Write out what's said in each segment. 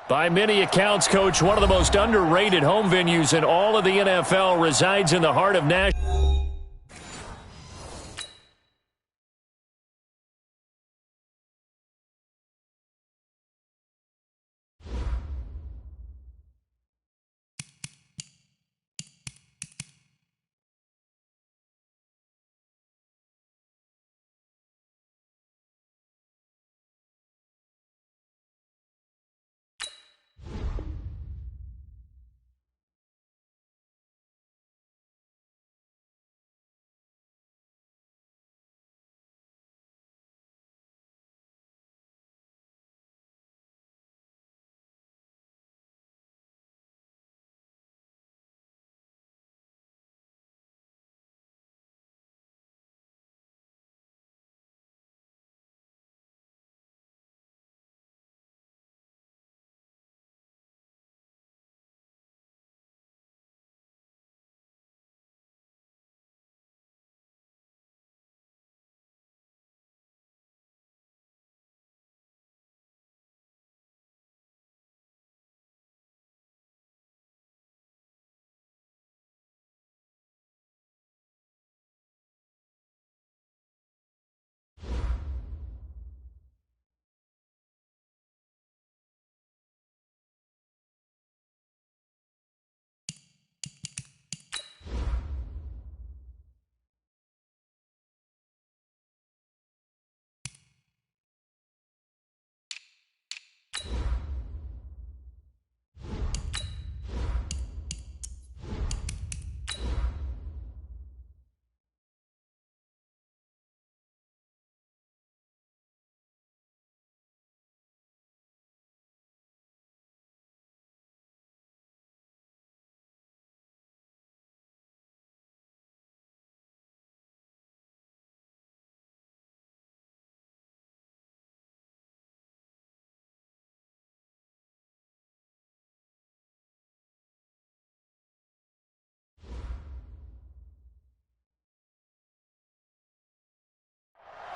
By many accounts, Coach, one of the most underrated home venues in all of the NFL resides in the heart of Nashville.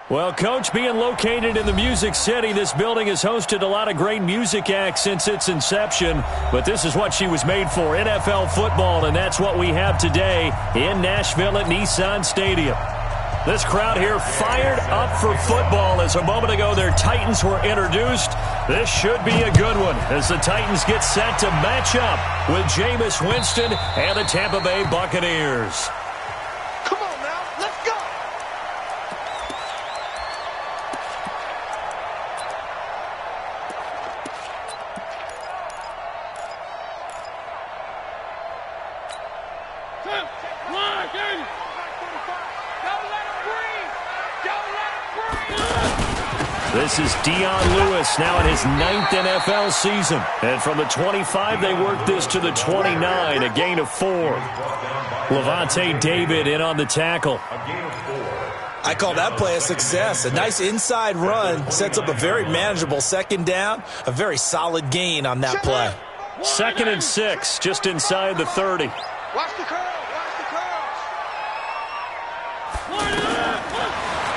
Well, Coach, being located in the Music City, this building has hosted a lot of great music acts since its inception. But this is what she was made for, NFL football, and that's what we have today in Nashville at Nissan Stadium. This crowd here fired up for football as a moment ago their Titans were introduced. This should be a good one as the Titans get set to match up with Jameis Winston and the Tampa Bay Buccaneers. This is Dion Lewis now in his 9th NFL season. And from the 25, they work this to the 29, a gain of 4. Levante David in on the tackle. I call that play a success. A nice inside run sets up a very manageable second down. A very solid gain on that play. 2nd and 6, just inside the 30. Watch the curl.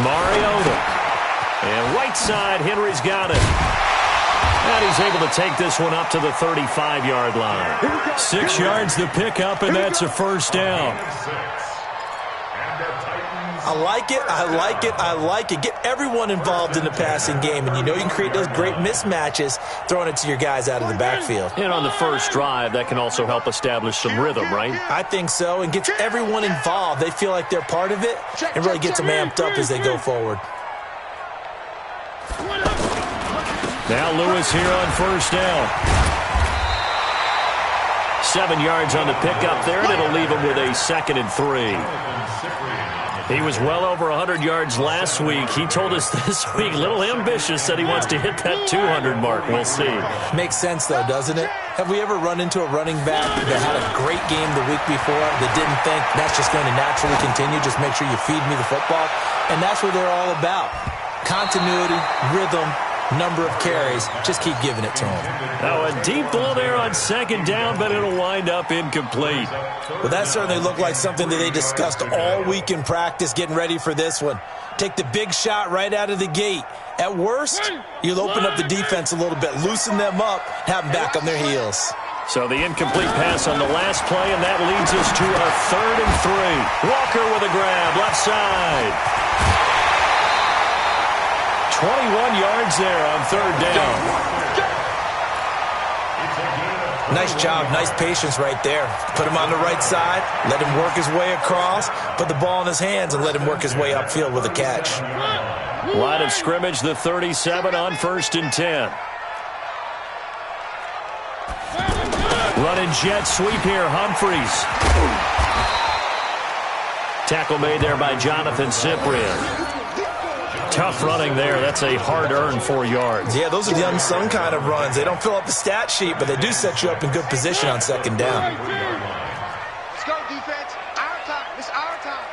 Mariota. And right side, Henry's got it. And he's able to take this one up to the 35-yard line. 6 yards the pickup, and that's a first down. I like it, I like it, I like it. Get everyone involved in the passing game, and you know you can create those great mismatches throwing it to your guys out of the backfield. And on the first drive, that can also help establish some rhythm, right? I think so, and gets everyone involved. They feel like they're part of it and really gets them amped up as they go forward. Now Lewis here on first down. 7 yards on the pickup there, and it'll leave him with a 2nd and 3. He was well over 100 yards last week. He told us this week, a little ambitious, that he wants to hit that 200 mark. We'll see. Makes sense, though, doesn't it? Have we ever run into a running back that had a great game the week before that didn't think that's just going to naturally continue? Just make sure you feed me the football. And that's what they're all about. Continuity, rhythm, number of carries. Just keep giving it to him. Now a deep ball there on second down, but it'll wind up incomplete. Well, that certainly looked like something that they discussed all week in practice getting ready for this one. Take the big shot right out of the gate. At worst, you'll open up the defense a little bit, loosen them up, have them back on their heels. So the incomplete pass on the last play, and that leads us to a 3rd and 3. Walker with a grab, left side. 21 yards there on 3rd down. Nice job, nice patience right there. Put him on the right side, let him work his way across, put the ball in his hands, and let him work his way upfield with a catch. Line of scrimmage, the 37 on 1st and 10. Running jet sweep here, Humphries. Tackle made there by Jonathan Cyprien. Tough running there. That's a hard-earned 4 yards. Yeah, those are the unsung kind of runs. They don't fill up the stat sheet, but they do set you up in good position on second down. Let's go, defense. Our time. It's our time.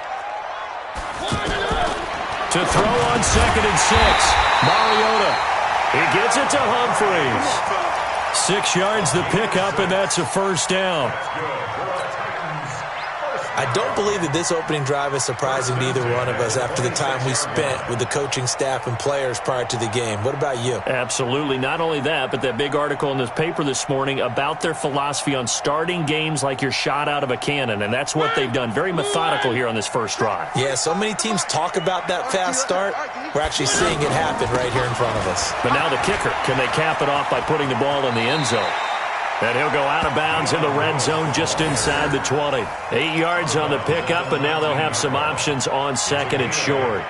To throw on 2nd and 6. Mariota. He gets it to Humphries. 6 yards the pickup, and that's a 1st down. I don't believe that this opening drive is surprising to either one of us after the time we spent with the coaching staff and players prior to the game. What about you? Absolutely. Not only that, but that big article in this paper this morning about their philosophy on starting games like you're shot out of a cannon, and that's what they've done. Very methodical here on this first drive. Yeah, so many teams talk about that fast start. We're actually seeing it happen right here in front of us. But now the kicker. Can they cap it off by putting the ball in the end zone? And he'll go out of bounds in the red zone just inside the 20. 8 yards on the pickup, and now they'll have some options on 2nd and short.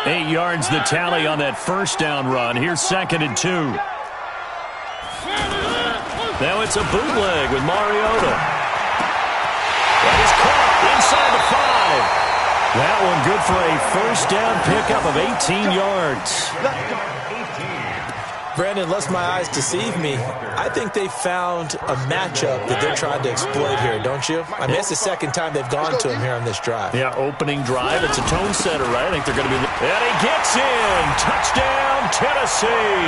8 yards the tally on that 1st down run. Here's 2nd and 2. Now it's a bootleg with Mariota. That is caught inside the 5. That one good for a 1st down pickup of 18 yards. Brandon, lest my eyes deceive me, I think they found a matchup that they're trying to exploit here, don't you? I mean, it's the 2nd time they've gone to him here on this drive. Yeah, opening drive. It's a tone setter, right? I think they're going to be... And he gets in! Touchdown, Tennessee!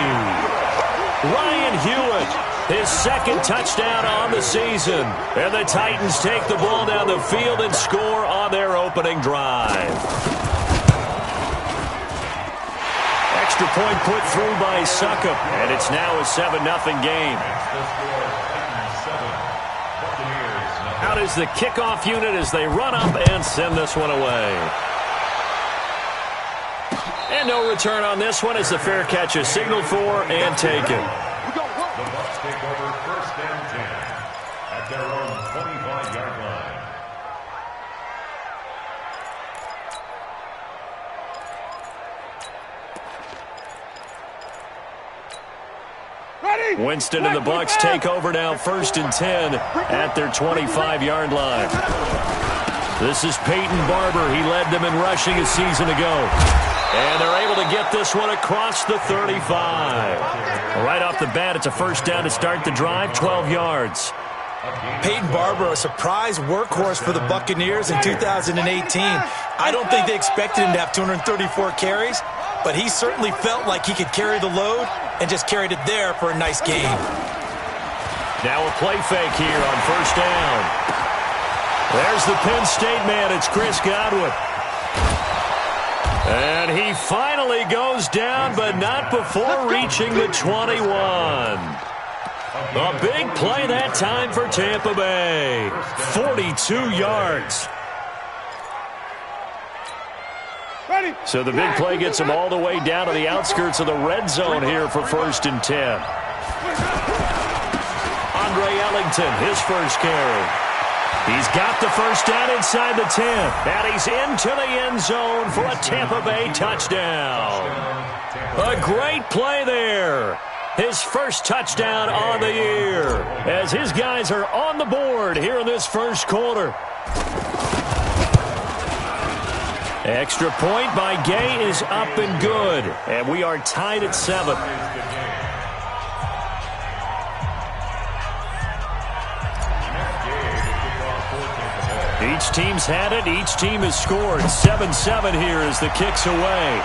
Ryan Hewitt, his 2nd touchdown on the season. And the Titans take the ball down the field and score on their opening drive. Extra point put through by Succop, and it's now a 7-0 game. Out is the kickoff unit as they run up and send this one away. And no return on this one as the fair catch is signaled for and taken. The Bucs take over 1st and 10 at their own 25-yard line. Winston and the Bucs take over now 1st and 10 at their 25-yard line. This is Peyton Barber. He led them in rushing a season ago. And they're able to get this one across the 35. Right off the bat, it's a 1st down to start the drive, 12 yards. Peyton Barber, a surprise workhorse for the Buccaneers in 2018. I don't think they expected him to have 234 carries, but he certainly felt like he could carry the load and just carried it there for a nice gain. Now a play fake here on 1st down. There's the Penn State man. It's Chris Godwin. And he finally goes down, but not before reaching the 21. A big play that time for Tampa Bay. 42 yards. So the big play gets him all the way down to the outskirts of the red zone here for 1st and 10. Andre Ellington, his first carry. He's got the 1st down inside the 10. And he's into the end zone for a Tampa Bay touchdown. A great play there. His first touchdown on the year as his guys are on the board here in this 1st quarter. Extra point by Gay is up and good. And we are tied at 7. Each team's had it. Each team has scored. 7-7 here as the kick's away.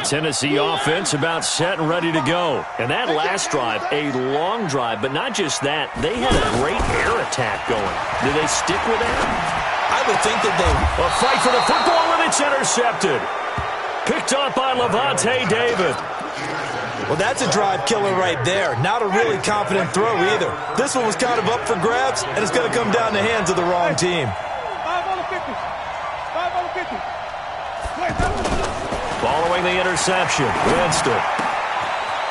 Tennessee offense about set and ready to go. And that last drive, a long drive, but not just that. They had a great air attack going. Do they stick with that? I would think that they... A fight for the football, and it's intercepted. Picked up by Levante David. Well, that's a drive killer right there. Not a really confident throw either. This one was kind of up for grabs, and it's going to come down the hands of the wrong team. 5 on the 50. 5 on the 50. Following the interception, Winston.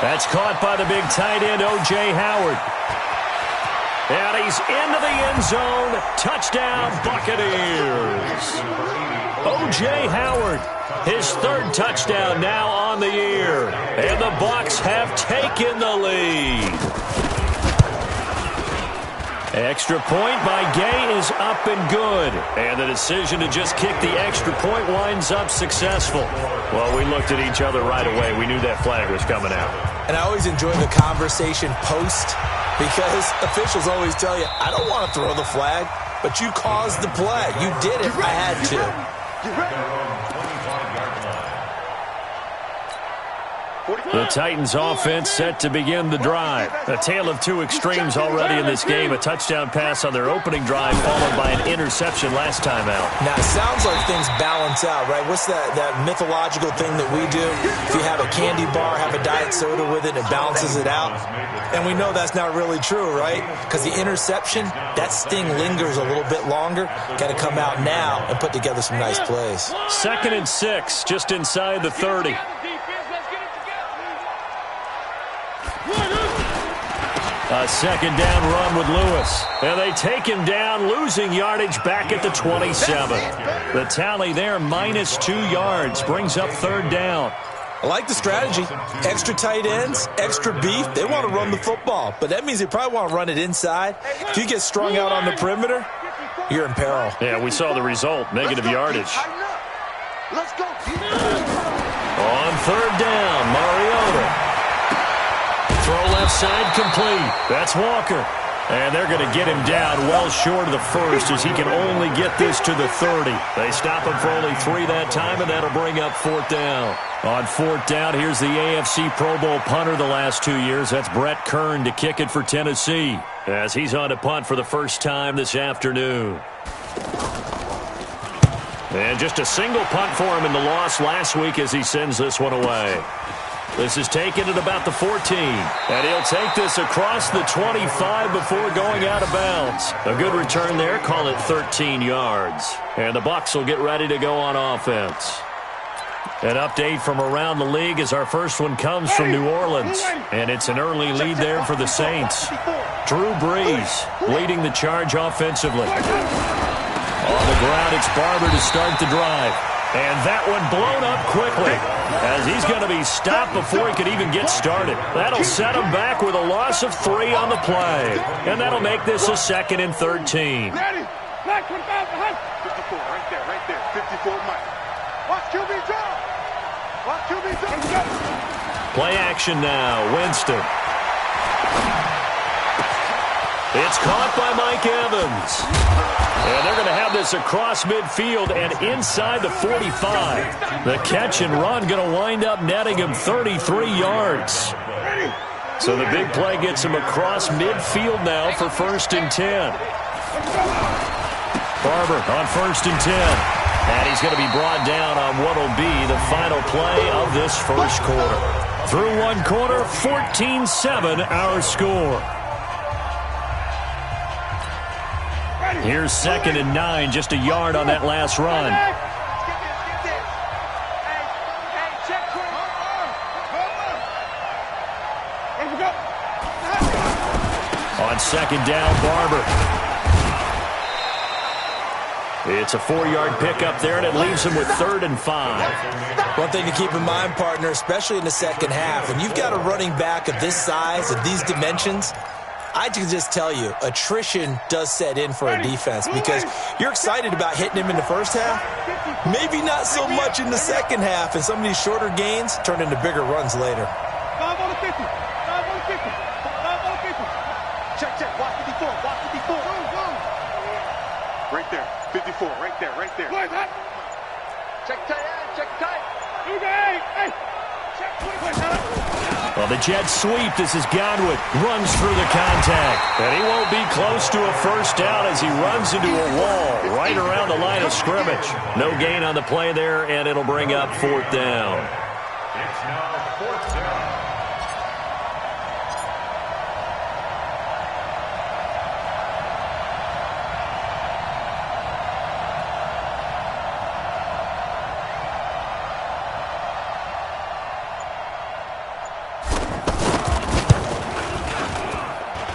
That's caught by the big tight end, O.J. Howard. And he's into the end zone. Touchdown, Buccaneers. O.J. Howard, his third touchdown now on the year. And the Bucs have taken the lead. Extra point by Gay is up and good. And the decision to just kick the extra point winds up successful. Well, we looked at each other right away. We knew that flag was coming out. And I always enjoy the conversation post because officials always tell you, I don't want to throw the flag, but you caused the play. You did it. I had to. The Titans offense set to begin the drive. A tale of two extremes already in this game. A touchdown pass on their opening drive followed by an interception last time out. Now, it sounds like things balance out, right? What's that mythological thing that we do? If you have a candy bar, have a diet soda with it, it balances it out. And we know that's not really true, right? Because the interception, that sting lingers a little bit longer. Got to come out now and put together some nice plays. 2nd and 6, just inside the 30. A second down run with Lewis. And they take him down, losing yardage back at the 27. The tally there, -2 yards, brings up 3rd down. I like the strategy. Extra tight ends, extra beef. They want to run the football, but that means they probably want to run it inside. If you get strung out on the perimeter, you're in peril. Yeah, we saw the result, negative yardage. Let's go. On 3rd down, Mariota. Throw left side complete. That's Walker. And they're going to get him down well short of the first as he can only get this to the 30. They stop him for only 3 that time, and that'll bring up 4th down. On 4th down, here's the AFC Pro Bowl punter the last 2 years. That's Brett Kern to kick it for Tennessee as he's on to punt for the first time this afternoon. And just a single punt for him in the loss last week as he sends this one away. This is taken at about the 14. And he'll take this across the 25 before going out of bounds. A good return there. Call it 13 yards. And the Bucs will get ready to go on offense. An update from around the league as our first one comes from New Orleans. And it's an early lead there for the Saints. Drew Brees leading the charge offensively. On the ground, it's Barber to start the drive. And that one blown up quickly as he's going to be stopped before he could even get started. That'll set him back with a loss of 3 on the play. And that'll make this a 2nd and 13. Ready? Flag 25 behind. 54, right there. 54, Mike. Watch QB draw. Watch QB draw. Play action now. Winston. It's caught by Mike Evans. And they're going to have this across midfield and inside the 45. The catch and run going to wind up netting him 33 yards. So the big play gets him across midfield now for 1st and 10. Barber on 1st and 10. And he's going to be brought down on what will be the final play of this first quarter. Through 1 quarter, 14-7 our score. Here's 2nd and 9, just a yard on that last run. On 2nd down, Barber. It's a 4-yard pickup there, and it leaves him with 3rd and 5. One thing to keep in mind, partner, especially in the second half, when you've got a running back of this size, of these dimensions, I can just tell you, attrition does set in for a defense because you're excited about hitting him in the first half. Maybe not so much in the second half, and some of these shorter gains turn into bigger runs later. 5 on the 50. 5 on the 50. 5 on the 50. Check. Watch 54. Watch 54. Right there. 54. Right there. Check tight. Well, the jet sweep. This is Godwin. Runs through the contact. And he won't be close to a first down as he runs into a wall right around the line of scrimmage. No gain on the play there, and it'll bring up fourth down. It's now fourth down.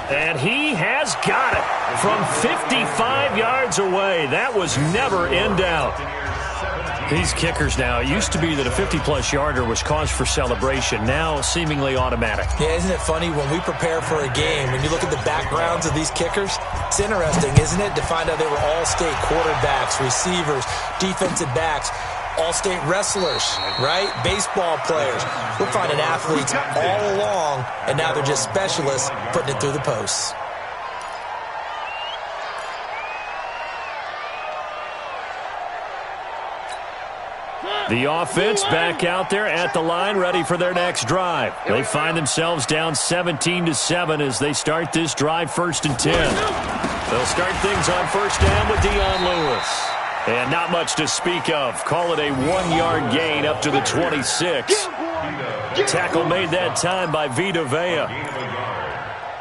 And he has got it from 55 yards away. That was never in doubt. These kickers now, it used to be that a 50-plus yarder was cause for celebration. Now seemingly automatic. Yeah, isn't it funny when we prepare for a game, when you look at the backgrounds of these kickers, it's interesting, isn't it, to find out they were all-state quarterbacks, receivers, defensive backs, all-state wrestlers, right? Baseball players. We're finding athletes all along, and now they're just specialists putting it through the posts. The offense back out there at the line, ready for their next drive. They find themselves down 17-7 as they start this drive, 1st and 10. They'll start things on first down with Dion Lewis. And not much to speak of. Call it a 1-yard gain up to the 26. Tackle made that time by Vita Vea.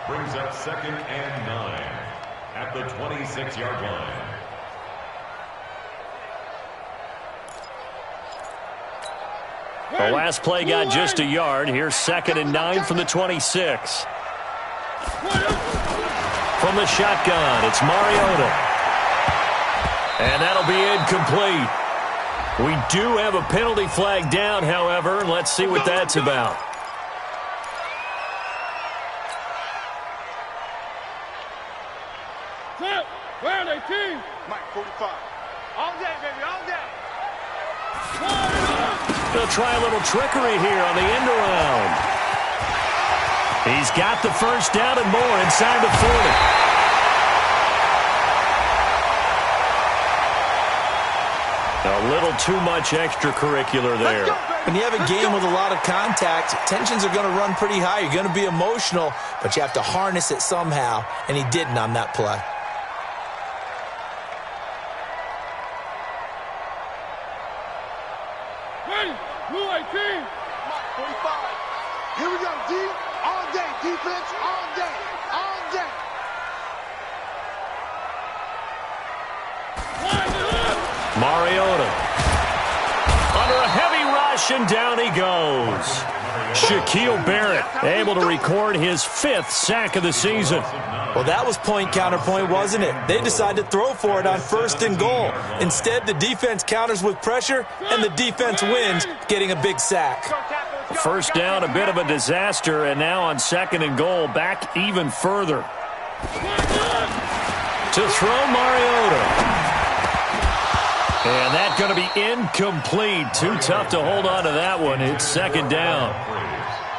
Brings up 2nd and 9 at the 26-yard line. The last play got just a yard. Here's 2nd and 9 from the 26. From the shotgun, it's Mariota. And that'll be incomplete. We do have a penalty flag down, however. Let's see what that's about. Where are they, team? Mike, 45. All day, baby, all day. They'll try a little trickery here on the end around. He's got the first down and more inside the 40. A little too much extracurricular there. When you have a game with a lot of contact, tensions are going to run pretty high. You're going to be emotional, but you have to harness it somehow, and he didn't on that play. Ready, blue 18. 45. Here we go, D. All day, defense, all day, all day. Mariota. Under a heavy rush, and down he goes. Shaquille Barrett able to record his 5th sack of the season. Well, that was point-counterpoint, wasn't it? They decided to throw for it on 1st and goal. Instead, the defense counters with pressure, and the defense wins, getting a big sack. First down, a bit of a disaster, and now on 2nd and goal, back even further. To throw Mariota. And that's going to be incomplete. Too tough to hold on to that one. It's 2nd down.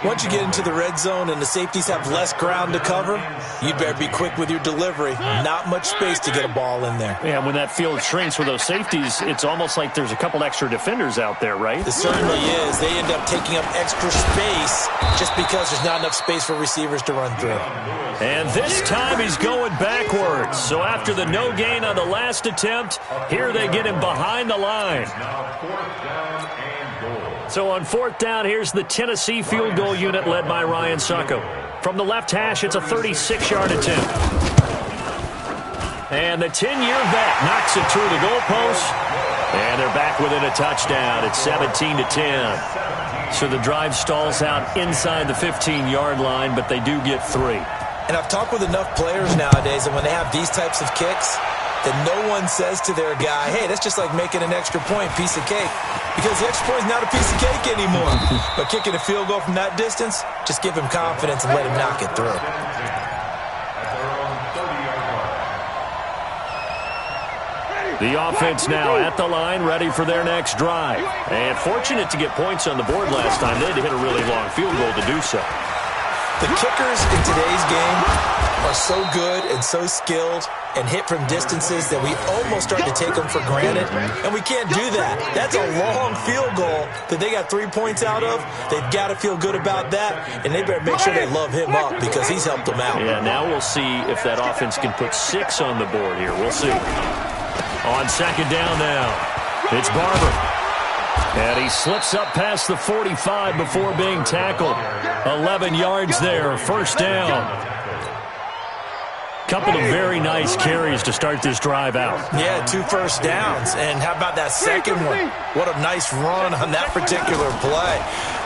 Once you get into the red zone and the safeties have less ground to cover, you'd better be quick with your delivery. Not much space to get a ball in there. Yeah, when that field shrinks for those safeties, it's almost like there's a couple extra defenders out there, right? It certainly is. They end up taking up extra space just because there's not enough space for receivers to run through. And this time he's going backwards. So after the no gain on the last attempt, here they get him behind the line. So on 4th down, here's the Tennessee field goal unit led by Ryan Succo. From the left hash, it's a 36-yard attempt. And the 10-year vet knocks it through the goalpost. And they're back within a touchdown. It's 17-10. So the drive stalls out inside the 15-yard line, but they do get 3. And I've talked with enough players nowadays that when they have these types of kicks, that no one says to their guy, hey, that's just like making an extra point, piece of cake. Because the extra point is not a piece of cake anymore. But kicking a field goal from that distance, just give him confidence and let him knock it through. The offense now at the line, ready for their next drive. And fortunate to get points on the board last time. They had to hit a really long field goal to do so. The kickers in today's game are so good and so skilled, and hit from distances that we almost start to take them for granted, and we can't do that. That's a long field goal that they got 3 points out of. They've got to feel good about that, and they better make sure they love him up because he's helped them out. Yeah, now we'll see if that offense can put 6 on the board here. We'll see. On second down now, it's Barber. And he slips up past the 45 before being tackled. 11 yards there, first down. Couple of very nice carries to start this drive out. Yeah, 2 first downs. And how about that second one? What a nice run on that particular play.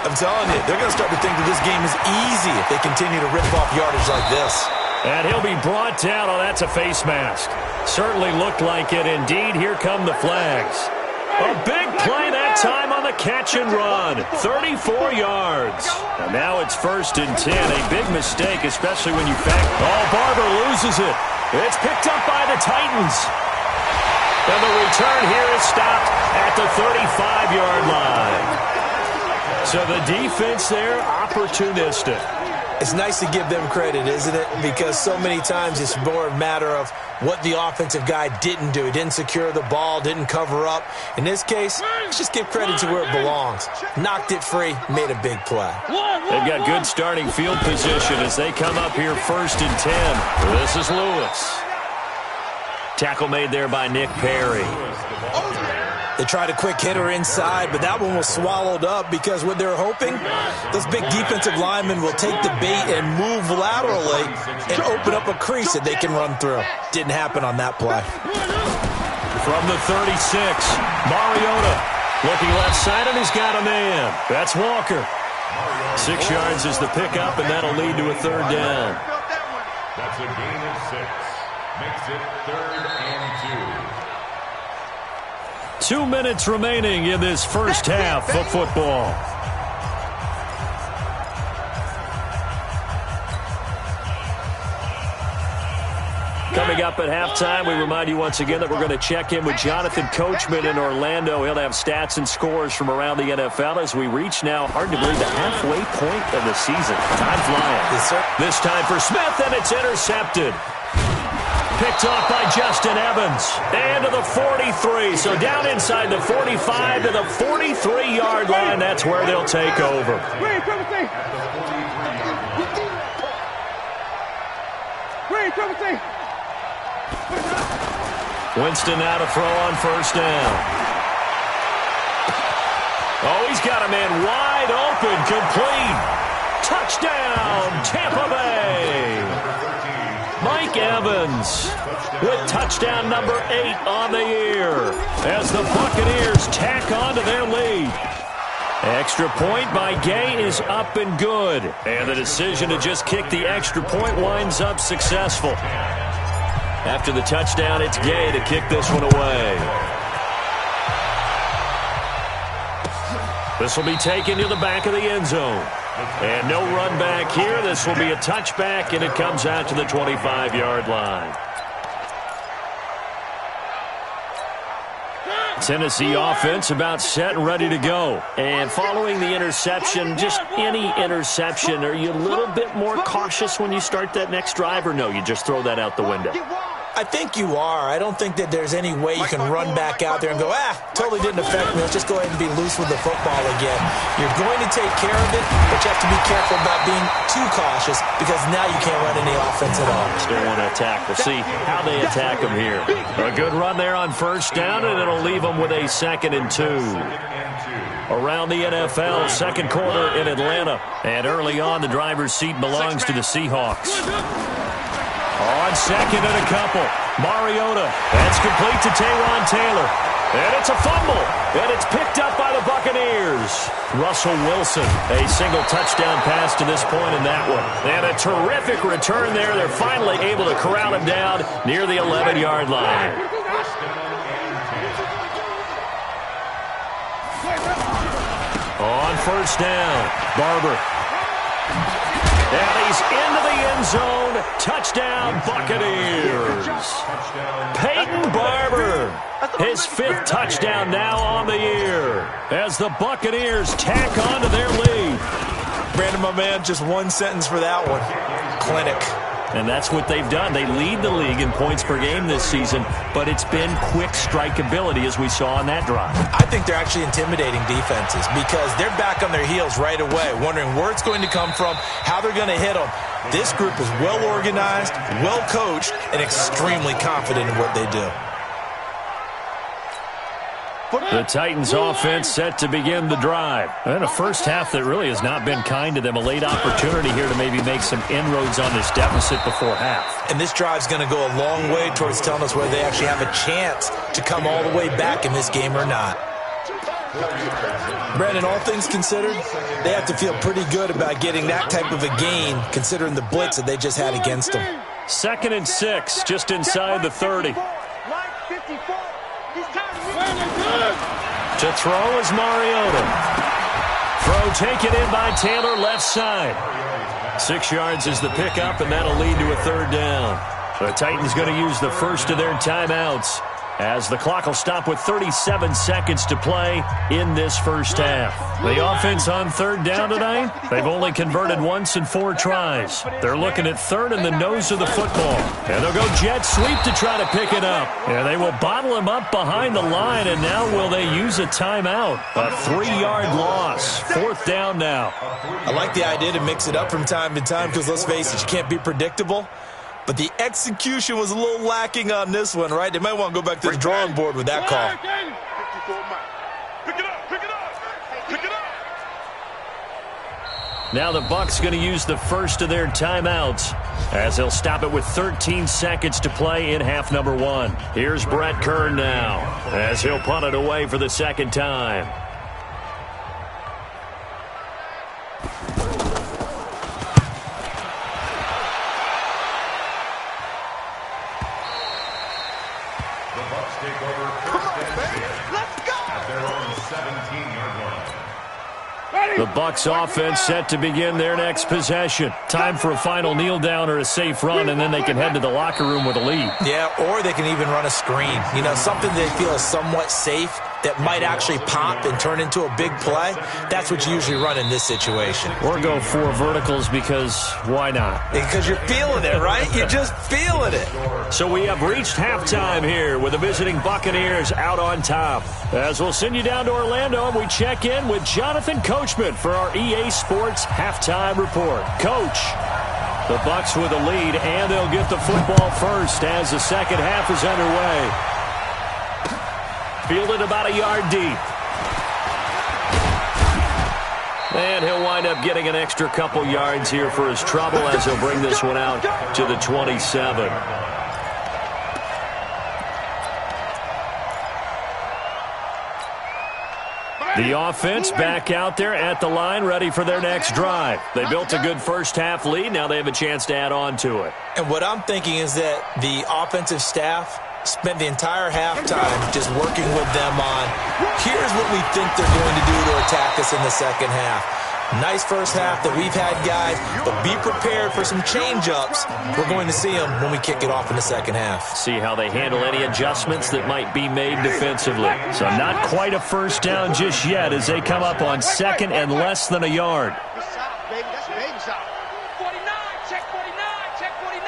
I'm telling you, they're going to start to think that this game is easy if they continue to rip off yardage like this. And he'll be brought down. Oh, that's a face mask. Certainly looked like it. Indeed, here come the flags. A big play that time on the catch and run. 34 yards. And now it's 1st and 10. A big mistake, especially when you factor. Oh, Barber loses it. It's picked up by the Titans. And the return here is stopped at the 35-yard line. So the defense there, opportunistic. It's nice to give them credit, isn't it? Because so many times it's more a matter of what the offensive guy didn't do. He didn't secure the ball, didn't cover up. In this case, let's just give credit to where it belongs. Knocked it free, made a big play. They've got good starting field position as they come up here 1st and 10. This is Lewis. Tackle made there by Nick Perry. They tried a quick hitter inside, but that one was swallowed up because what they're hoping, those big defensive linemen will take the bait and move laterally and open up a crease that they can run through. Didn't happen on that play. From the 36, Mariota looking left side, and he's got a man. That's Walker. 6 yards is the pickup, and that'll lead to a 3rd down. That's a gain of 6. Makes it 3rd and 2. 2 minutes remaining in this first half of football. Coming up at halftime, we remind you once again that we're going to check in with Jonathan Coachman in Orlando. He'll have stats and scores from around the NFL as we reach now, hard to believe, the halfway point of the season. Time flying. Yes, sir. This time for Smith, and it's intercepted. Picked off by Justin Evans. And to the 43. So down inside the 45 to the 43-yard line. That's where they'll take over. Winston now to throw on 1st down. Oh, he's got a man wide open, complete. Touchdown, Tampa Bay. Mike Evans with touchdown number 8 on the year as the Buccaneers tack on to their lead. Extra point by Gay is up and good. And the decision to just kick the extra point winds up successful. After the touchdown, it's Gay to kick this one away. This will be taken to the back of the end zone. And no run back here. This will be a touchback, and it comes out to the 25-yard line. Tennessee offense about set and ready to go. And following the interception, just any interception, are you a little bit more cautious when you start that next drive, or no, you just throw that out the window? I think you are. I don't think that there's any way you can run back out there and go, totally didn't affect me. Let's just go ahead and be loose with the football again. You're going to take care of it, but you have to be careful about being too cautious because now you can't run any offense at all. Still want to attack. We'll see how they attack them here. A good run there on 1st down, and it'll leave them with a 2nd and 2. Around the NFL, 2nd quarter in Atlanta. And early on, the driver's seat belongs to the Seahawks. On 2nd and a couple, Mariota. That's complete to Taywan Taylor. And it's a fumble. And it's picked up by the Buccaneers. Russell Wilson, a single touchdown pass to this point in that one. And a terrific return there. They're finally able to corral him down near the 11-yard line. On 1st down, Barber. And he's into the end zone. Touchdown, Buccaneers. Peyton Barber, his 5th touchdown now on the year as the Buccaneers tack on to their lead. Brandon, my man, just one sentence for that one. Clinic. And that's what they've done. They lead the league in points per game this season, but it's been quick strikeability as we saw on that drive. I think they're actually intimidating defenses because they're back on their heels right away, wondering where it's going to come from, how they're going to hit them. This group is well organized, well coached, and extremely confident in what they do. The Titans offense set to begin the drive. And a first half that really has not been kind to them. A late opportunity here to maybe make some inroads on this deficit before half. And this drive's going to go a long way towards telling us whether they actually have a chance to come all the way back in this game or not. Brandon, all things considered, they have to feel pretty good about getting that type of a gain considering the blitz that they just had against them. 2nd and 6, just inside the 30. To throw is Mariota. Throw taken in by Taylor left side. 6 yards is the pickup, and that'll lead to a 3rd down. The Titans going to use the first of their timeouts as the clock will stop with 37 seconds to play in this first half. The offense on 3rd down tonight, they've only converted once in 4 tries. They're looking at 3rd in the nose of the football. And they'll go jet sweep to try to pick it up. And they will bottle him up behind the line, and now will they use a timeout? A 3-yard loss. 4th down now. I like the idea to mix it up from time to time because, let's face it, you can't be predictable. But the execution was a little lacking on this one, right? They might want to go back to the drawing board with that call. Pick it up, pick it up, pick it up. Now the Bucs going to use the first of their timeouts as they'll stop it with 13 seconds to play in half number 1. Here's Brett Kern now as he'll punt it away for the 2nd time. The Bucs offense set to begin their next possession. Time for a final kneel down or a safe run, and then they can head to the locker room with a lead. Yeah, or they can even run a screen. You know, something they feel is somewhat safe that might actually pop and turn into a big play. That's what you usually run in this situation. Or go 4 verticals because why not? Because you're feeling it, right? You're just feeling it. So we have reached halftime here with the visiting Buccaneers out on top. As we'll send you down to Orlando, and we check in with Jonathan Coachman for our EA Sports Halftime Report. Coach, the Bucs with a lead, and they'll get the football first as the second half is underway. Fielded about a yard deep. And he'll wind up getting an extra couple yards here for his trouble as he'll bring this one out to the 27. The offense back out there at the line, ready for their next drive. They built a good first half lead. Now they have a chance to add on to it. And what I'm thinking is that the offensive staff spent the entire halftime just working with them on, here's what we think they're going to do to attack us in the second half. Nice first half that we've had, guys, but be prepared for some change-ups. We're going to see them when we kick it off in the second half. See how they handle any adjustments that might be made defensively. So not quite a first down just yet as they come up on 2nd and less than a yard. That's baby shot. 49, check 49, check 49.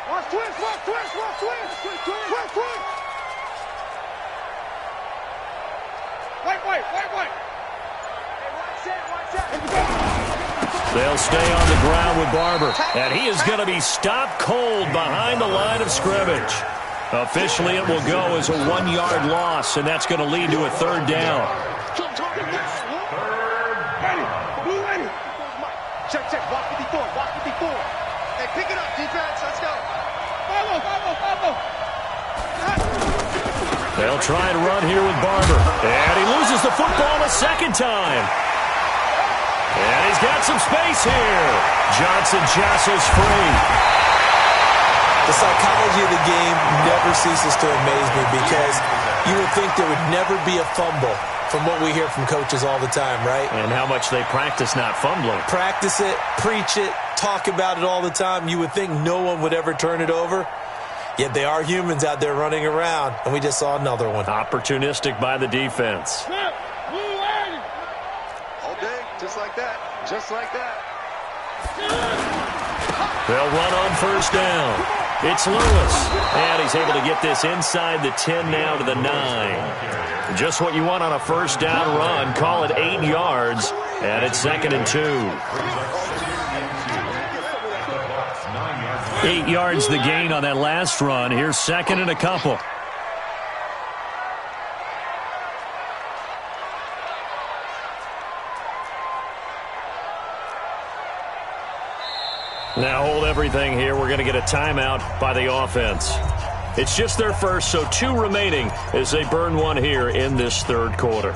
Watch twist, watch twist, watch twist, twist, twist. Wait. They'll stay on the ground with Barber, and he is going to be stopped cold behind the line of scrimmage. Officially, it will go as a 1-yard loss, and that's going to lead to a 3rd down. Check, block 54, block 54. Hey, pick it up, defense, let's go. Follow. They'll try and run here with Barber, and he loses the football a 2nd time. And he's got some space here. Johnson jostles free. The psychology of the game never ceases to amaze me because you would think there would never be a fumble from what we hear from coaches all the time, right? And how much they practice not fumbling. Practice it, preach it, talk about it all the time. You would think no one would ever turn it over. Yet they are humans out there running around, and we just saw another one. Opportunistic by the defense. All day, just like that. They'll run on first down. It's Lewis. And he's able to get this inside the 10 now to the 9. Just what you want on a first down run. Call it 8 yards. And it's 2nd and 2. 8 yards the gain on that last run. Here's 2nd and a couple. Now hold everything here. We're going to get a timeout by the offense. It's just their first, so 2 remaining as they burn one here in this third quarter.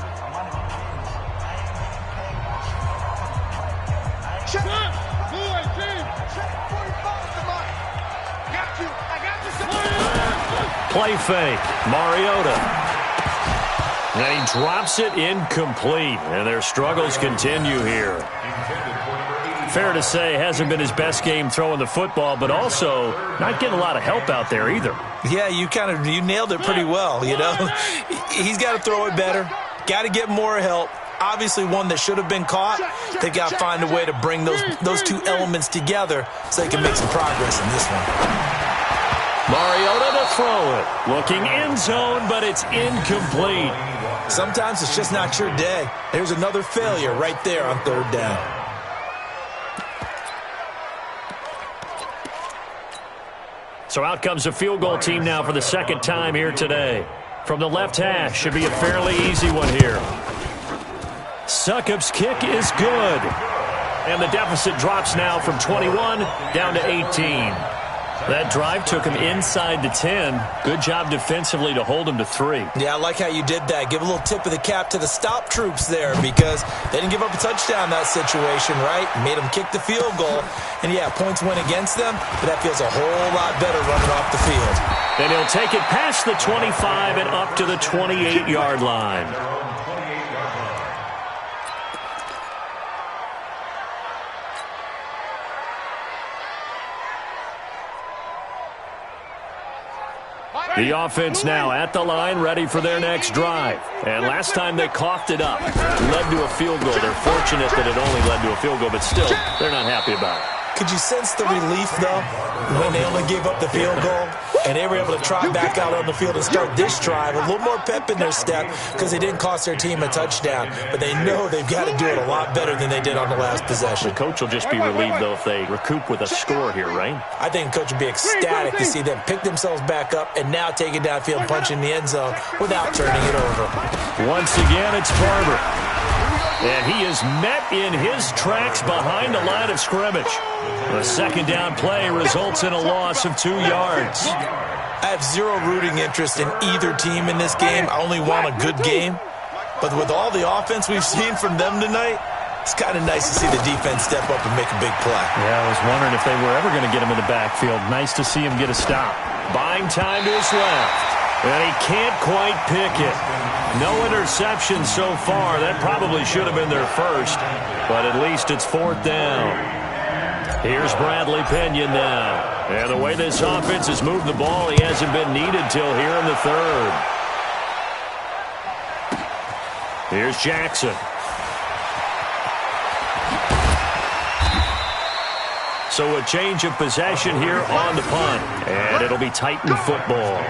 Play fake. Mariota. And he drops it incomplete. And their struggles continue here. Fair to say, hasn't been his best game throwing the football, but also not getting a lot of help out there either. Yeah, you nailed it pretty well, you know. He's got to throw it better. Got to get more help. Obviously one that should have been caught. They got to find a way to bring those 2 elements together so they can make some progress in this one. Mariota to throw it. Looking end zone, but it's incomplete. Sometimes it's just not your day. There's another failure right there on third down. So out comes a field goal team now for the 2nd time here today. From the left hash, should be a fairly easy one here. Succop's kick is good. And the deficit drops now from 21 down to 18. That drive took him inside the 10. Good job defensively to hold him to 3. Yeah, I like how you did that. Give a little tip of the cap to the stop troops there because they didn't give up a touchdown in that situation, right? Made them kick the field goal. And, yeah, points went against them, but that feels a whole lot better running off the field. And he'll take it past the 25 and up to the 28-yard line. The offense now at the line, ready for their next drive. And last time they coughed it up, led to a field goal. They're fortunate that it only led to a field goal, but still, they're not happy about it. Could you sense the relief, though, when they only gave up the field goal and they were able to trot back out on the field and start this drive? A little more pep in their step because they didn't cost their team a touchdown, but they know they've got to do it a lot better than they did on the last possession. The coach will just be relieved, though, if they recoup with a score here, right? I think the coach would be ecstatic to see them pick themselves back up and now take it downfield and punch in the end zone without turning it over. Once again, it's Barber. And he is met in his tracks behind the line of scrimmage. The 2nd down play results in a loss of 2 yards. I have zero rooting interest in either team in this game. I only want a good game. But with all the offense we've seen from them tonight, it's kind of nice to see the defense step up and make a big play. Yeah, I was wondering if they were ever going to get him in the backfield. Nice to see him get a stop. Buying time to his left. And he can't quite pick it. No interceptions so far. That probably should have been their first. But at least it's 4th down. Here's Bradley Pinion now. And the way this offense has moved the ball, he hasn't been needed till here in the 3rd. Here's Jackson. So a change of possession here on the punt. And it'll be Titan football.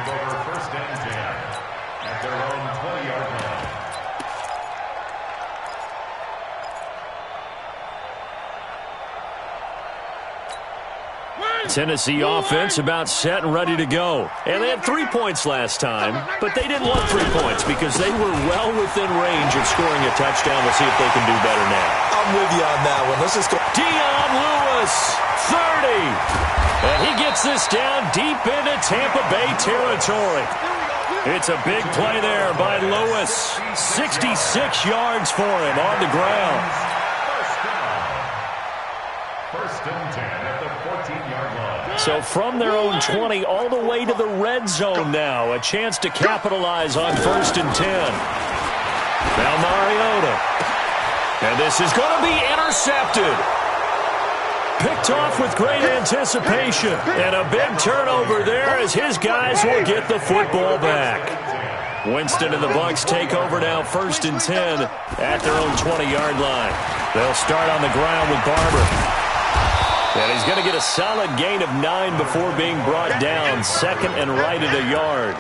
Tennessee offense about set and ready to go. And they had 3 points last time, but they didn't want 3 points because they were well within range of scoring a touchdown. We'll see if they can do better now. I'm with you on that one. Let's just go. Dion Lewis, 30. And he gets this down deep into Tampa Bay territory. It's a big play there by Lewis. 66 yards for him on the ground. First and 10 at the 14-yard line. So from their own 20 all the way to the red zone now. A chance to capitalize on 1st and 10. Now Mariota. And this is going to be intercepted. Picked off with great anticipation. And a big turnover there as his guys will get the football back. Winston and the Bucs take over now 1st and 10 at their own 20-yard line. They'll start on the ground with Barber. And he's going to get a solid gain of 9 before being brought down. Second and right at a yard.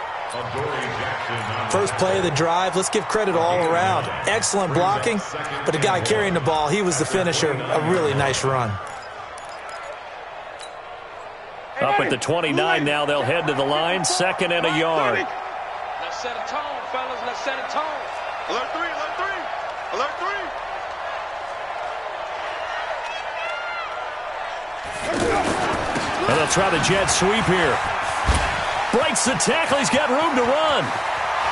First play of the drive, let's give credit all around. Excellent blocking, but the guy carrying the ball, he was the finisher. A really nice run. Up at the 29 now, they'll head to the line. Second and a yard. Let's set a tone, fellas. Let's set a tone. Alert 3, alert 3. Alert 3. And they'll try the jet sweep here. Breaks the tackle. He's got room to run.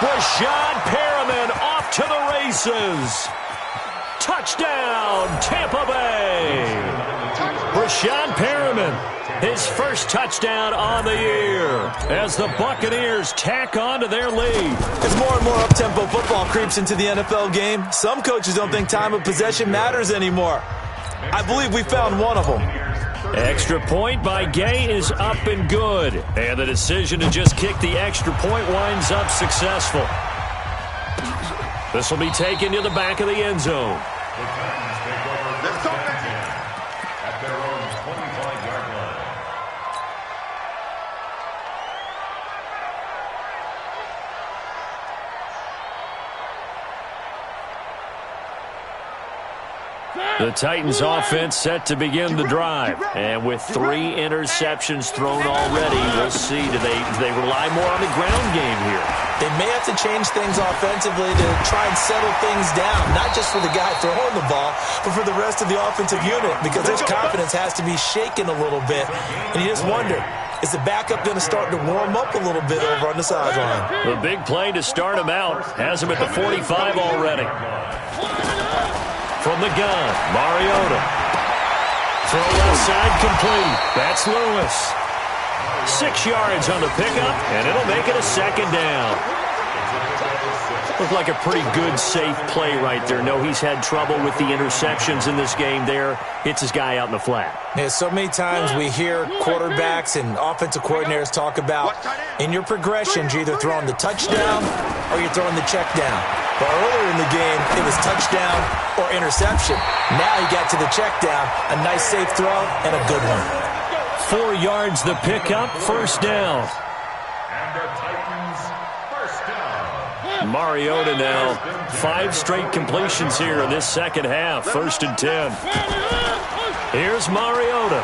Rashad Perriman off to the races. Touchdown, Tampa Bay. Rashad Perriman, his first touchdown on the year as the Buccaneers tack on to their lead. As more and more up-tempo football creeps into the NFL game, some coaches don't think time of possession matters anymore. I believe we found one of them. Extra point by Gay is up and good. And the decision to just kick the extra point winds up successful. This will be taken to the back of the end zone. Let's go, At their own 25-yard line. The Titans offense set to begin the drive. And with 3 interceptions thrown already, we'll see. Do they rely more on the ground game here? They may have to change things offensively to try and settle things down, not just for the guy throwing the ball, but for the rest of the offensive unit, because their confidence has to be shaken a little bit. And you just wonder, is the backup going to start to warm up a little bit over on the sideline? The big play to start him out has him at the 45 already. From the gun, Mariota. Throw left side complete. That's Lewis. 6 yards on the pickup, and it'll make it a second down. Looked like a pretty good, safe play right there. No, he's had trouble with the interceptions in this game there. Hits his guy out in the flat. Yeah, so many times we hear quarterbacks and offensive coordinators talk about in your progressions, you're either throwing the touchdown or you're throwing the check down. But earlier in the game, it was touchdown or interception. Now he got to the check down, a nice safe throw, and a good one. 4 yards the pickup, first down. And the Titans, first down. Mariota now, 5 straight completions here in this second half, 1st and 10. Here's Mariota.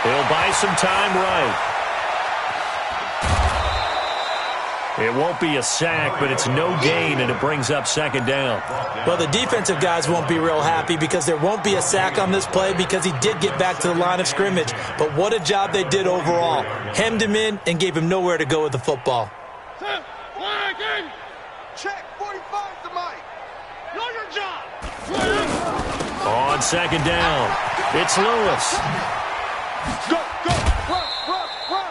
He'll buy some time right. It won't be a sack, but it's no gain, and it brings up second down. Well, the defensive guys won't be real happy because there won't be a sack on this play because he did get back to the line of scrimmage. But what a job they did overall. Hemmed him in and gave him nowhere to go with the football. Check, 45 to Mike. Know your job. On second down, it's Lewis. Go, run, run, run.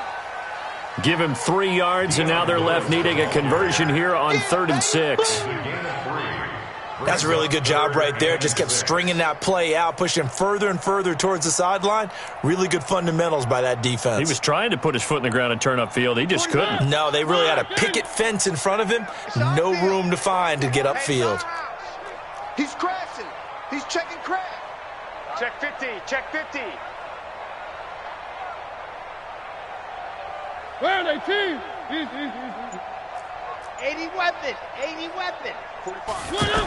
Give him 3 yards, and now they're left needing a conversion here on 3rd and 6. That's a really good job right there. Just kept stringing that play out, pushing further and further towards the sideline. Really good fundamentals by that defense. He was trying to put his foot in the ground and turn upfield. He just couldn't. No, they really had a picket fence in front of him. No room to find to get upfield. He's crashing. He's checking crash. Check 50. Check 50. Where are they, team? 80 weapon. 80 weapon. 45.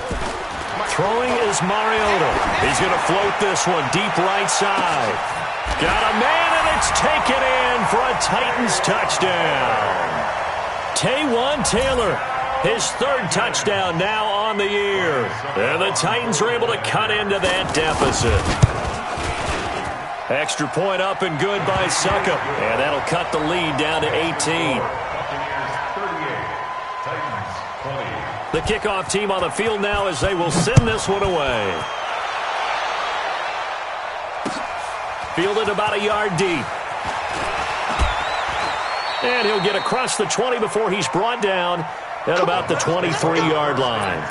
Throwing is Mariota. He's going to float this one deep right side. Got a man, and it's taken in for a Titans touchdown. Taywan Taylor, his 3rd touchdown now on the year. And the Titans are able to cut into that deficit. Extra point up and good by Succop. And that'll cut the lead down to 18. The kickoff team on the field now as they will send this one away. Fielded about a yard deep. And he'll get across the 20 before he's brought down at about the 23-yard line.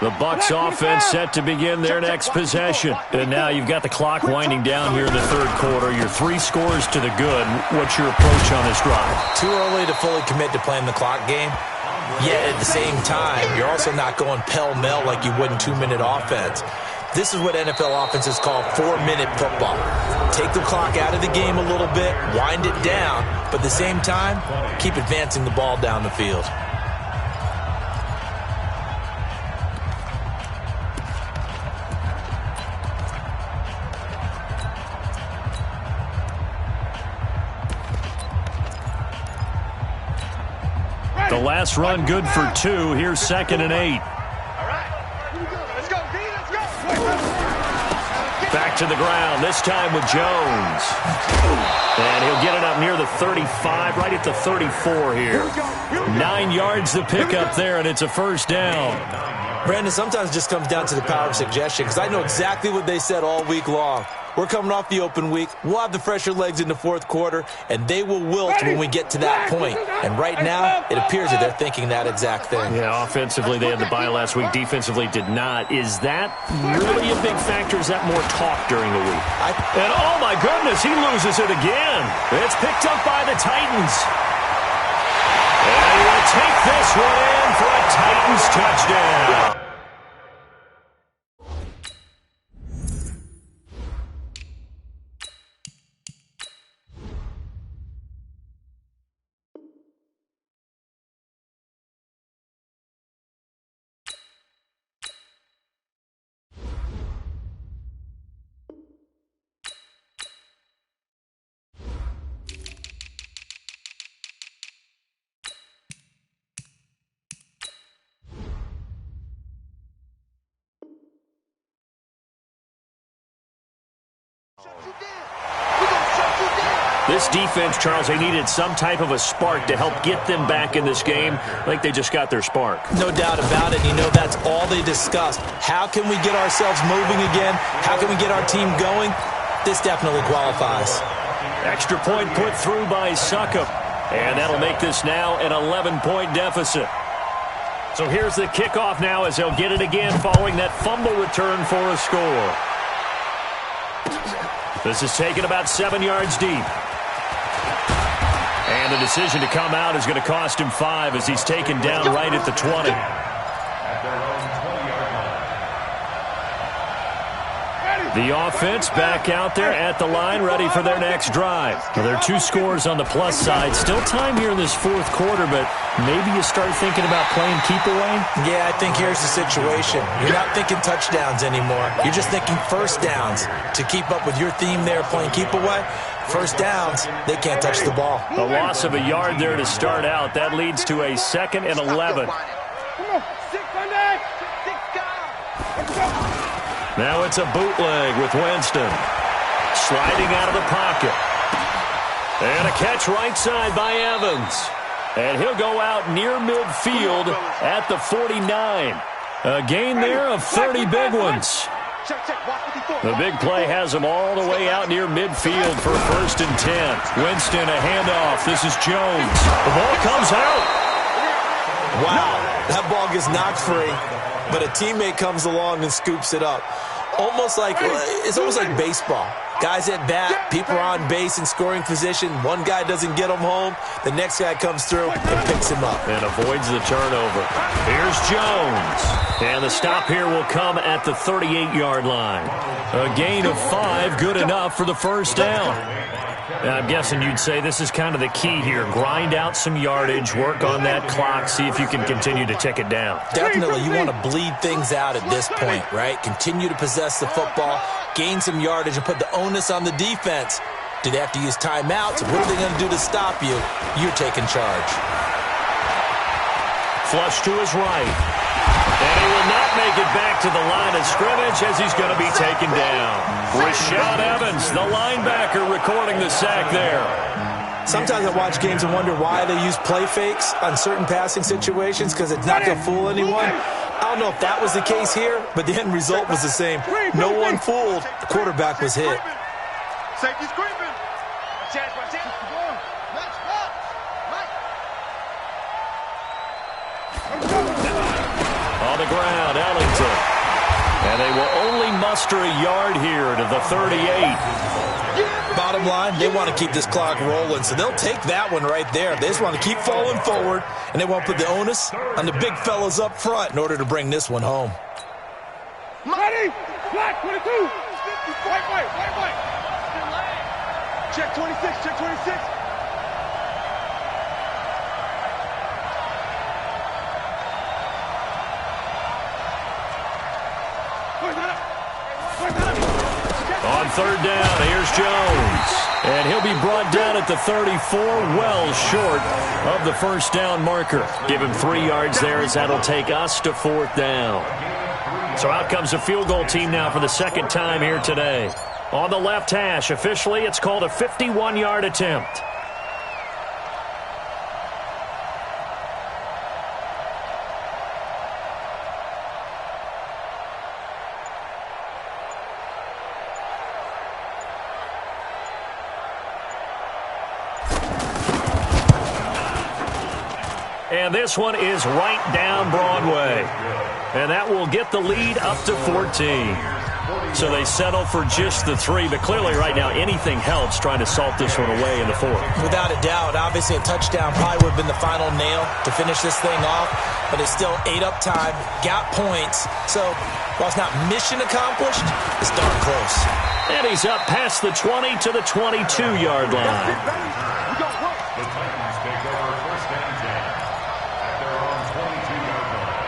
The Bucs offense set to begin their next possession. And now you've got the clock winding down here in the 3rd quarter. You're 3 scores to the good. What's your approach on this drive? Too early to fully commit to playing the clock game. Yet at the same time, you're also not going pell-mell like you would in 2-minute offense. This is what NFL offenses call 4-minute football. Take the clock out of the game a little bit, wind it down, but at the same time, keep advancing the ball down the field. The last run good for 2. Here's 2nd and 8. Back to the ground, this time with Jones. And he'll get it up near the 35, right at the 34 here. 9 yards to pick up there, and it's a first down. Brandon, sometimes it just comes down to the power of suggestion, because I know exactly what they said all week long. We're coming off the open week. We'll have the fresher legs in the fourth quarter, and they will wilt when we get to that point. And right now, it appears that they're thinking that exact thing. Yeah, offensively, they had the bye last week. Defensively, did not. Is that really a big factor? Is that more talk during the week? And, oh, my goodness, he loses it again. It's picked up by the Titans. And he will take this one in for a Titans touchdown. This defense, Charles, they needed some type of a spark to help get them back in this game. I think they just got their spark. No doubt about it. You know, that's all they discussed. How can we get ourselves moving again? How can we get our team going? This definitely qualifies. Extra point put through by Succop. And that'll make this now an 11-point deficit. So here's the kickoff now as they'll get it again following that fumble return for a score. This is taken about 7 yards deep. And the decision to come out is going to cost him 5 as he's taken down right at the 20. The offense back out there at the line, ready for their next drive. Well, there are 2 scores on the plus side. Still time here in this fourth quarter, but maybe you start thinking about playing keep away? Yeah, I think here's the situation. You're not thinking touchdowns anymore. You're just thinking first downs. To keep up with your theme there, playing keep away, first downs, they can't touch the ball. A loss of a yard there to start out. That leads to a 2nd and 11. Now it's a bootleg with Winston. Sliding out of the pocket. And a catch right side by Evans. And he'll go out near midfield at the 49. A gain there of 30 big ones. The big play has him all the way out near midfield for 1st and 10. Winston, a handoff. This is Jones. The ball comes out. Wow, that ball gets knocked free, but a teammate comes along and scoops it up. It's almost like baseball. Guys at bat, people are on base in scoring position. One guy doesn't get him home. The next guy comes through and picks him up. And avoids the turnover. Here's Jones. And the stop here will come at the 38-yard line. A gain of 5, good enough for the first down. I'm guessing you'd say this is kind of the key here. Grind out some yardage, work on that clock, see if you can continue to tick it down. Definitely, you want to bleed things out at this point, right? Continue to possess the football, gain some yardage, and put the onus on the defense. Do they have to use timeouts? What are they going to do to stop you? You're taking charge. Flush to his right. And he will not make it back to the line of scrimmage as he's going to be taken down. Rashad Evans, the linebacker, recording the sack there. Sometimes I watch games and wonder why they use play fakes on certain passing situations, because it's not going to fool anyone. I don't know if that was the case here, but the end result was the same. No one fooled. The quarterback was hit. Safety's creeping. On the ground, Ellington. And they will only muster a yard here to the 38. Bottom line, they want to keep this clock rolling, so they'll take that one right there. They just want to keep falling forward, and they want to put the onus on the big fellas up front in order to bring this one home. Ready? Black 22. White. Check 26, check 26. On third down, here's Jones. And he'll be brought down at the 34, well short of the first down marker. Give him 3 yards there as that'll take us to fourth down. So out comes a field goal team now for the second time here today. On the left hash, officially it's called a 51-yard attempt. And this one is right down Broadway. And that will get the lead up to 14. So they settle for just the 3. But clearly right now anything helps trying to salt this one away in the 4th. Without a doubt. Obviously a touchdown probably would have been the final nail to finish this thing off. But it's still 8 up time. Got points. So while it's not mission accomplished, it's darn close. And he's up past the 20 to the 22-yard line. The Titans take over first and 10 at their own 22-yard line.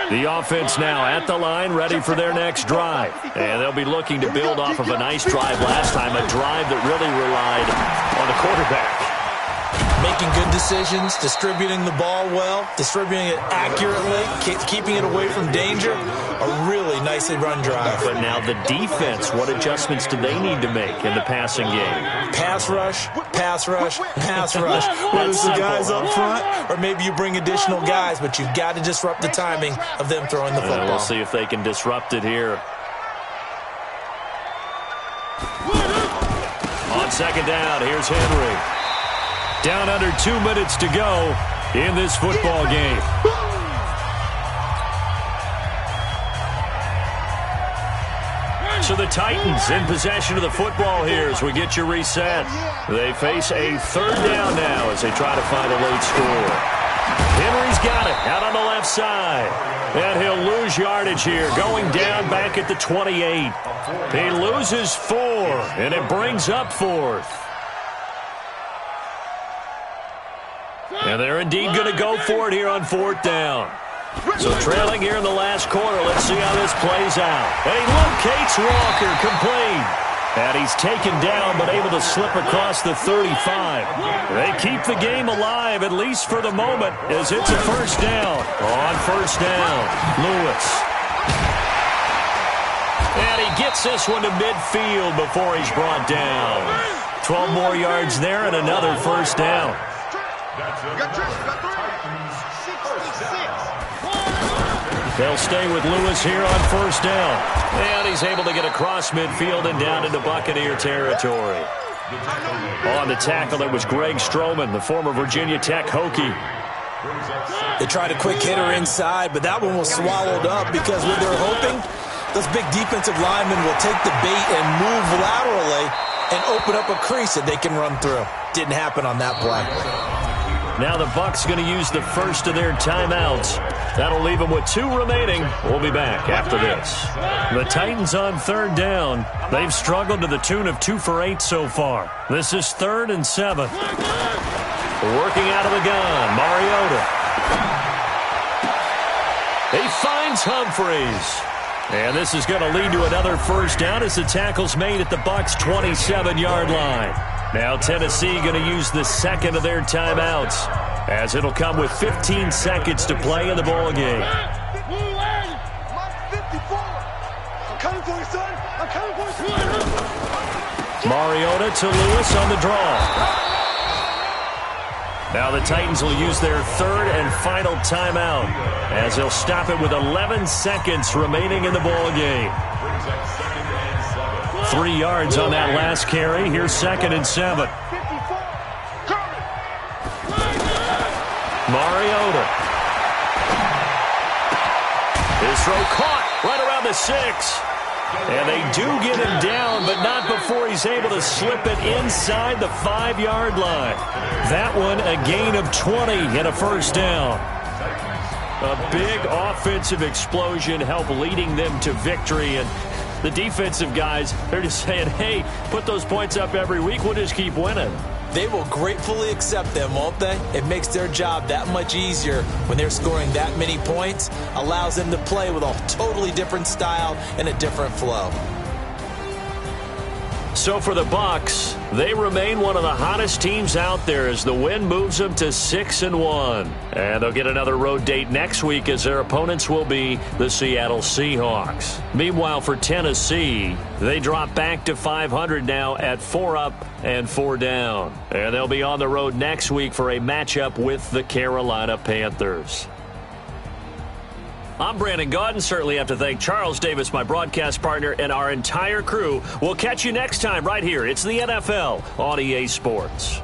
The offense now at the line, ready for their next drive. And they'll be looking to build off of a nice drive last time, a drive that really relied on the quarterback. Making good decisions, distributing the ball well, distributing it accurately, keeping it away from danger. A really nicely run drive. But now the defense, what adjustments do they need to make in the passing game? Pass rush, pass rush, pass rush. Whether it's the guys up front or maybe you bring additional guys, but you've got to disrupt the timing of them throwing the football. We'll see if they can disrupt it here. On second down, here's Henry. Down under 2 minutes to go in this football game. So the Titans in possession of the football here as we get you reset. They face a third down now as they try to find a late score. Henry's got it out on the left side. And he'll lose yardage here, going down back at the 28. He loses 4, and it brings up 4th. And they're indeed going to go for it here on 4th down. So trailing here in the last quarter. Let's see how this plays out. And he locates Walker, complete. And he's taken down but able to slip across the 35. They keep the game alive, at least for the moment, as it's a first down. On first down, Lewis. And he gets this one to midfield before he's brought down. 12 more yards there and another first down. They'll stay with Lewis here on first down. And he's able to get across midfield and down into Buccaneer territory. On the tackle, it was Greg Stroman, the former Virginia Tech Hokie. They tried a quick hitter inside, but that one was swallowed up because what they're hoping, those big defensive linemen will take the bait and move laterally and open up a crease that they can run through. Didn't happen on that play. Now the Bucs going to use the first of their timeouts. That'll leave them with 2 remaining. We'll be back after this. The Titans on third down. They've struggled to the tune of 2 for 8 so far. This is 3rd and 7. Working out of the gun, Mariota. He finds Humphreys. And this is going to lead to another first down as the tackle's made at the Bucs' 27-yard line. Now Tennessee going to use the second of their timeouts as it'll come with 15 seconds to play in the ball game. Mariota to Lewis on the draw. Now the Titans will use their third and final timeout as they'll stop it with 11 seconds remaining in the ball game. 3 yards on that last carry. Here's 2nd and 7. Mariota. His throw caught right around the 6. And they do get him down, but not before he's able to slip it inside the 5-yard line. That one a gain of 20 and a first down. A big offensive explosion helped leading them to victory. And the defensive guys, they're just saying, hey, put those points up every week. We'll just keep winning. They will gratefully accept them, won't they? It makes their job that much easier when they're scoring that many points. Allows them to play with a totally different style and a different flow. So for the Bucs, they remain one of the hottest teams out there as the win moves them to 6-1. And they'll get another road date next week as their opponents will be the Seattle Seahawks. Meanwhile, for Tennessee, they drop back to 500 now at 4 up and 4 down. And they'll be on the road next week for a matchup with the Carolina Panthers. I'm Brandon Gaudin. Certainly have to thank Charles Davis, my broadcast partner, and our entire crew. We'll catch you next time right here. It's the NFL on EA Sports.